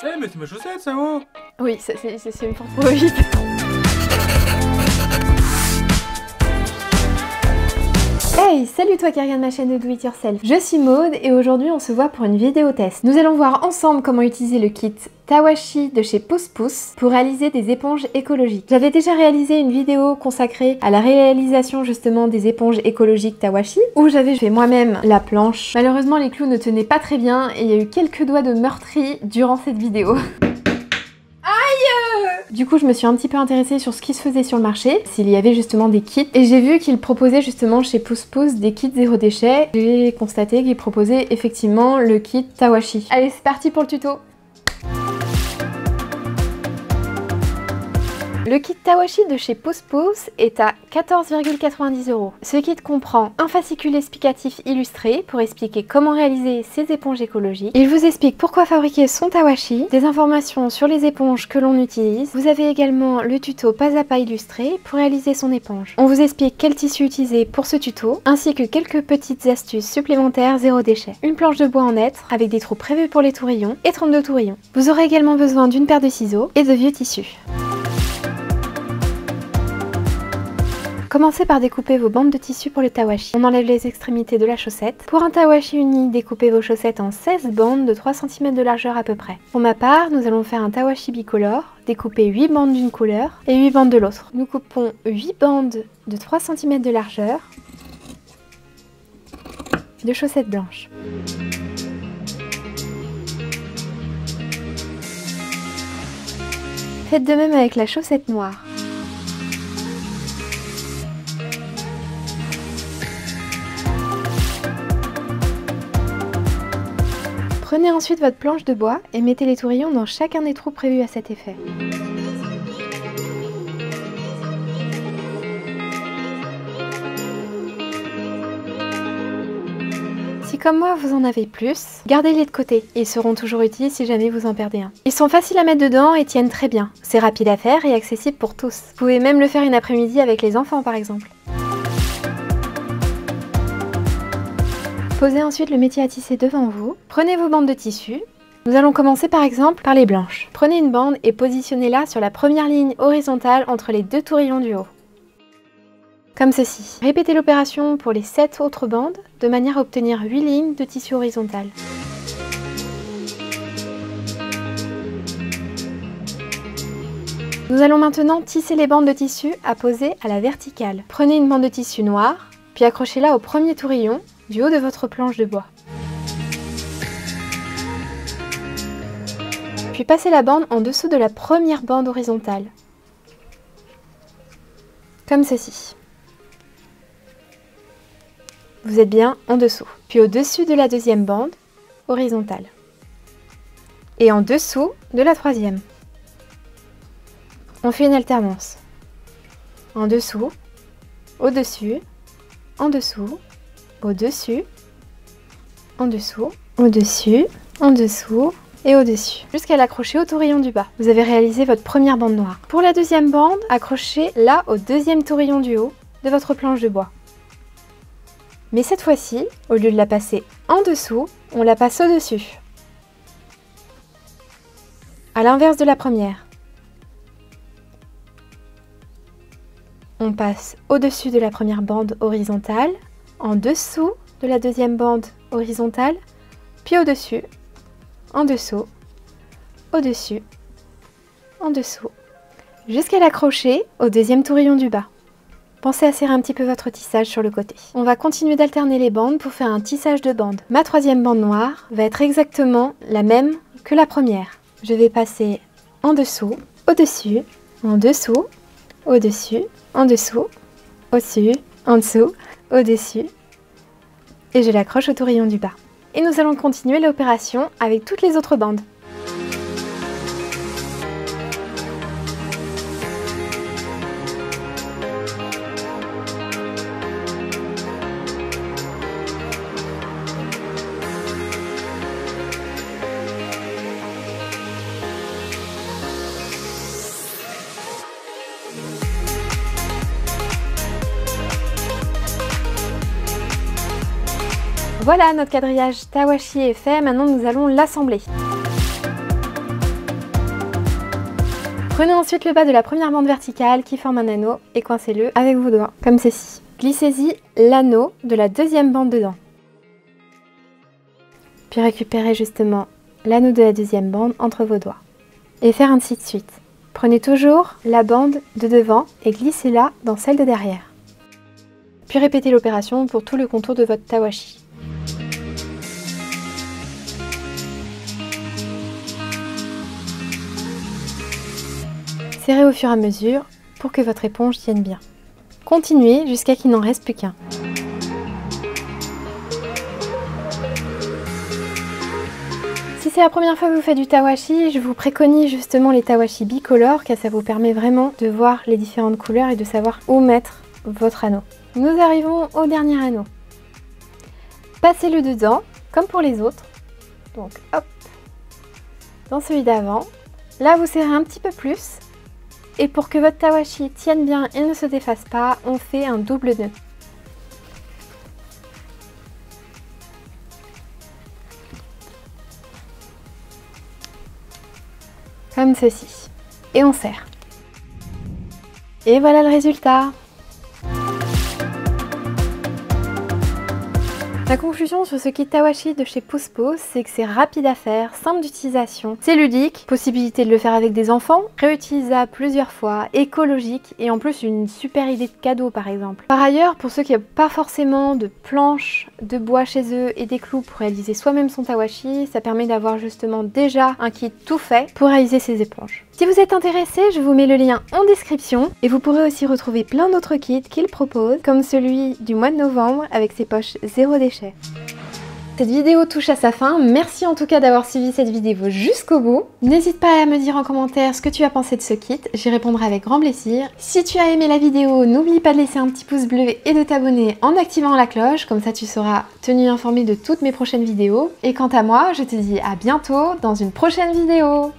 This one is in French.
Eh mais c'est ma chaussette ça, oh. Oui, c'est une fois trop vite. Hey, salut toi qui regarde ma chaîne de Do It Yourself. Je suis Maude et aujourd'hui on se voit pour une vidéo test. Nous allons voir ensemble comment utiliser le kit Tawashi de chez Pousse Pousse pour réaliser des éponges écologiques. J'avais déjà réalisé une vidéo consacrée à la réalisation justement des éponges écologiques Tawashi où j'avais fait moi-même la planche. Malheureusement les clous ne tenaient pas très bien et il y a eu quelques doigts de meurtri durant cette vidéo. Du coup, je me suis un petit peu intéressée sur ce qui se faisait sur le marché, s'il y avait justement des kits. Et j'ai vu qu'ils proposaient justement chez Pousse Pousse des kits zéro déchet. J'ai constaté qu'ils proposaient effectivement le kit Tawashi. Allez, c'est parti pour le tuto. Le kit Tawashi de chez Pousse Pousse est à 14,90 €. Ce kit comprend un fascicule explicatif illustré pour expliquer comment réaliser ces éponges écologiques. Il vous explique pourquoi fabriquer son Tawashi, des informations sur les éponges que l'on utilise. Vous avez également le tuto pas à pas illustré pour réaliser son éponge. On vous explique quel tissu utiliser pour ce tuto, ainsi que quelques petites astuces supplémentaires zéro déchet. Une planche de bois en hêtre avec des trous prévus pour les tourillons et 32 tourillons. Vous aurez également besoin d'une paire de ciseaux et de vieux tissus. Commencez par découper vos bandes de tissu pour le Tawashi. On enlève les extrémités de la chaussette. Pour un Tawashi uni, découpez vos chaussettes en 16 bandes de 3 cm de largeur à peu près. Pour ma part, nous allons faire un Tawashi bicolore, découper 8 bandes d'une couleur et 8 bandes de l'autre. Nous coupons 8 bandes de 3 cm de largeur de chaussettes blanches. Faites de même avec la chaussette noire. Prenez ensuite votre planche de bois et mettez les tourillons dans chacun des trous prévus à cet effet. Si comme moi vous en avez plus, gardez-les de côté. Ils seront toujours utiles si jamais vous en perdez un. Ils sont faciles à mettre dedans et tiennent très bien. C'est rapide à faire et accessible pour tous. Vous pouvez même le faire une après-midi avec les enfants par exemple. Posez ensuite le métier à tisser devant vous. Prenez vos bandes de tissu. Nous allons commencer par exemple par les blanches. Prenez une bande et positionnez-la sur la première ligne horizontale entre les deux tourillons du haut. Comme ceci. Répétez l'opération pour les 7 autres bandes de manière à obtenir 8 lignes de tissu horizontal. Nous allons maintenant tisser les bandes de tissu à poser à la verticale. Prenez une bande de tissu noire, puis accrochez-la au premier tourillon du haut de votre planche de bois. Puis passez la bande en dessous de la première bande horizontale. Comme ceci. Vous êtes bien en dessous. Puis au-dessus de la deuxième bande horizontale. Et en dessous de la troisième. On fait une alternance. En dessous, au-dessus, en dessous, au-dessus, en dessous, au-dessus, en dessous et au-dessus, jusqu'à l'accrocher au tourillon du bas. Vous avez réalisé votre première bande noire. Pour la deuxième bande, accrochez-la au deuxième tourillon du haut de votre planche de bois. Mais cette fois-ci, au lieu de la passer en dessous, on la passe au-dessus. À l'inverse de la première. On passe au-dessus de la première bande horizontale, en dessous de la deuxième bande horizontale, puis au-dessus, en dessous, au-dessus, en dessous, jusqu'à l'accrocher au deuxième tourillon du bas. Pensez à serrer un petit peu votre tissage sur le côté. On va continuer d'alterner les bandes pour faire un tissage de bandes. Ma troisième bande noire va être exactement la même que la première. Je vais passer en dessous, au-dessus, en dessous, au-dessus, en dessous, au-dessus, en dessous, au-dessus, et je l'accroche au tourillon du bas. Et nous allons continuer l'opération avec toutes les autres bandes. Voilà, notre quadrillage Tawashi est fait, maintenant nous allons l'assembler. Prenez ensuite le bas de la première bande verticale qui forme un anneau et coincez-le avec vos doigts, comme ceci. Glissez-y l'anneau de la deuxième bande dedans. Puis récupérez justement l'anneau de la deuxième bande entre vos doigts. Et faire ainsi de suite. Prenez toujours la bande de devant et glissez-la dans celle de derrière. Puis répétez l'opération pour tout le contour de votre tawashi. Serrez au fur et à mesure pour que votre éponge tienne bien. Continuez jusqu'à qu'il n'en reste plus qu'un. Si c'est la première fois que vous faites du tawashi, je vous préconise justement les tawashi bicolores car ça vous permet vraiment de voir les différentes couleurs et de savoir où mettre votre anneau. Nous arrivons au dernier anneau. Passez-le dedans, comme pour les autres. Donc hop, dans celui d'avant. Là vous serrez un petit peu plus. Et pour que votre tawashi tienne bien et ne se défasse pas, on fait un double nœud. Comme ceci. Et on serre. Et voilà le résultat. La conclusion sur ce kit tawashi de chez Pousse Pousse, c'est que c'est rapide à faire, simple d'utilisation, c'est ludique, possibilité de le faire avec des enfants, réutilisable plusieurs fois, écologique et en plus une super idée de cadeau par exemple. Par ailleurs, pour ceux qui n'ont pas forcément de planches de bois chez eux et des clous pour réaliser soi-même son tawashi, ça permet d'avoir justement déjà un kit tout fait pour réaliser ses éponges. Si vous êtes intéressé, je vous mets le lien en description et vous pourrez aussi retrouver plein d'autres kits qu'il propose, comme celui du mois de novembre avec ses poches zéro déchet. Cette vidéo touche à sa fin, merci en tout cas d'avoir suivi cette vidéo jusqu'au bout. N'hésite pas à me dire en commentaire ce que tu as pensé de ce kit, j'y répondrai avec grand plaisir. Si tu as aimé la vidéo, n'oublie pas de laisser un petit pouce bleu et de t'abonner en activant la cloche, comme ça tu seras tenu informé de toutes mes prochaines vidéos. Et quant à moi, je te dis à bientôt dans une prochaine vidéo.